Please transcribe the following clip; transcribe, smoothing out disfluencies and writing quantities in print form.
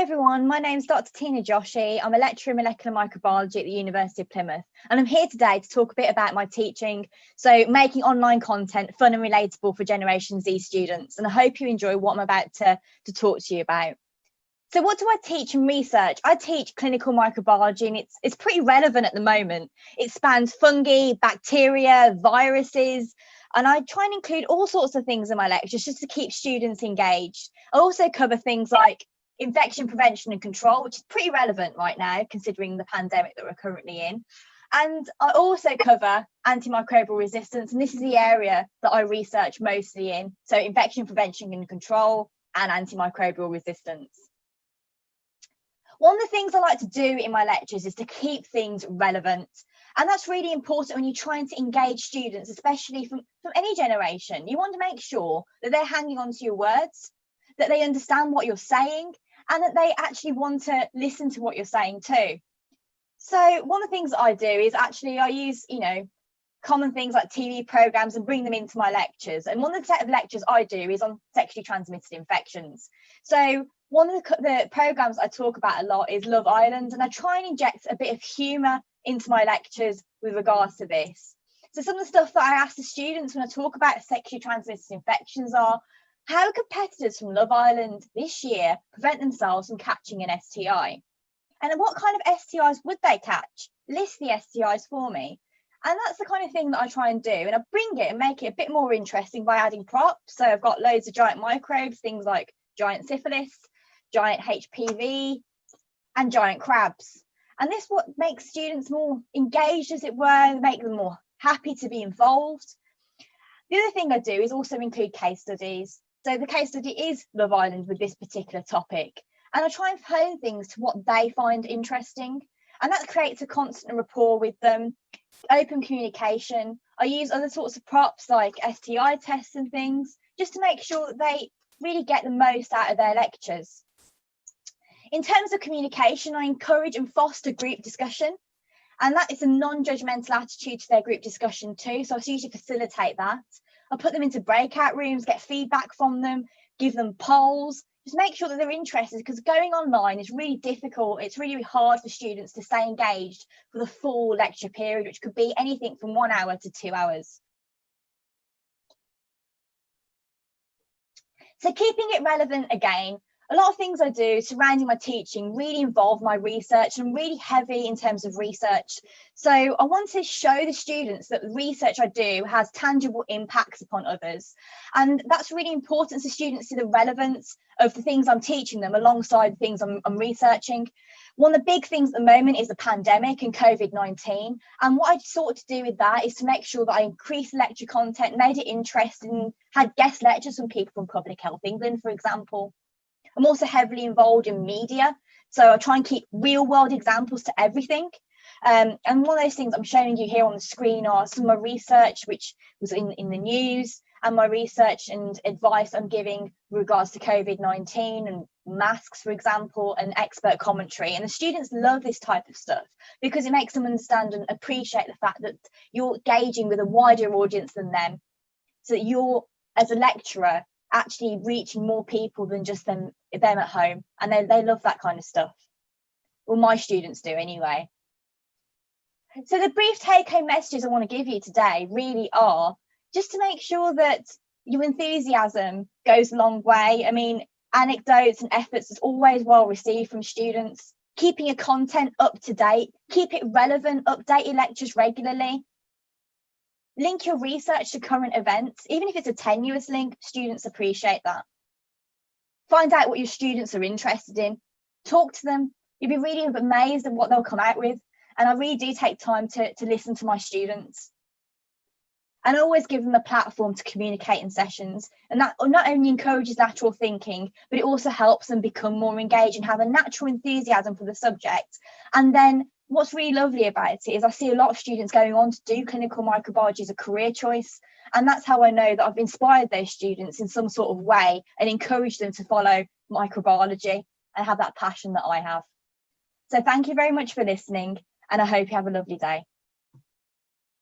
Hi everyone, my name's Dr. Tina Joshi. I'm a lecturer in molecular microbiology at the University of Plymouth, and I'm here today to talk a bit about my teaching, so making online content fun and relatable for Generation Z students, and I hope you enjoy what I'm about to talk to you about. So what do I teach and research? I teach clinical microbiology, and it's pretty relevant at the moment. It spans fungi, bacteria, viruses, and I try and include all sorts of things in my lectures just to keep students engaged. I also cover things like infection prevention and control, which is pretty relevant right now, considering the pandemic that we're currently in. And I also cover antimicrobial resistance, and this is the area that I research mostly in. So infection prevention and control and antimicrobial resistance. One of the things I like to do in my lectures is to keep things relevant. And that's really important when you're trying to engage students, especially from any generation. You want to make sure that they're hanging on to your words, that they understand what you're saying, and that they actually want to listen to what you're saying too. So one of the things that I do is I use, common things like TV programs and bring them into my lectures. And one of the set of lectures I do is on sexually transmitted infections. So one of the programs I talk about a lot is Love Island, and I try and inject a bit of humour into my lectures with regards to this. So some of the stuff that I ask the students when I talk about sexually transmitted infections are, how do competitors from Love Island this year prevent themselves from catching an STI? And what kind of STIs would they catch? List the STIs for me. And that's the kind of thing that I try and do. And I bring it and make it a bit more interesting by adding props. So I've got loads of giant microbes, things like giant syphilis, giant HPV, and giant crabs. And this what makes students more engaged, as it were, make them more happy to be involved. The other thing I do is also include case studies. So the case study is Love Island with this particular topic. And I try and hone things to what they find interesting. And that creates a constant rapport with them, open communication. I use other sorts of props like STI tests and things, just to make sure that they really get the most out of their lectures. In terms of communication, I encourage and foster group discussion. And that is a non-judgmental attitude to their group discussion too. So I usually facilitate that. I put them into breakout rooms, get feedback from them, give them polls, just make sure that they're interested, because going online is really difficult. It's really hard for students to stay engaged for the full lecture period, which could be anything from 1 hour to 2 hours. So keeping it relevant again, a lot of things I do surrounding my teaching really involve my research, and I'm really heavy in terms of research. So I want to show the students that the research I do has tangible impacts upon others. And that's really important, so students see the relevance of the things I'm teaching them alongside the things I'm researching. One of the big things at the moment is the pandemic and COVID-19. And what I sought to do with that is to make sure that I increased lecture content, made it interesting, had guest lectures from people from Public Health England, for example. I'm also heavily involved in media, so I try and keep real world examples to everything. And one of those things I'm showing you here on the screen are some of my research, which was in the news, and my research and advice I'm giving with regards to COVID-19 and masks, for example, and expert commentary. And the students love this type of stuff because it makes them understand and appreciate the fact that you're engaging with a wider audience than them, so that you're, as a lecturer, actually reaching more people than just them at home. And they love that kind of stuff. Well, my students do anyway. So the brief take-home messages I want to give you today really are just to make sure that your enthusiasm goes a long way. I mean, anecdotes and efforts is always well received from students. Keeping your content up to date, keep it relevant, update your lectures regularly. Link your research to current events. Even if it's a tenuous link, students appreciate that. Find out what your students are interested in. Talk to them. You'll be really amazed at what they'll come out with. And I really do take time to listen to my students. And I always give them a platform to communicate in sessions. And that not only encourages lateral thinking, but it also helps them become more engaged and have a natural enthusiasm for the subject. And then what's really lovely about it is I see a lot of students going on to do clinical microbiology as a career choice. And that's how I know that I've inspired those students in some sort of way and encouraged them to follow microbiology and have that passion that I have. So thank you very much for listening, and I hope you have a lovely day.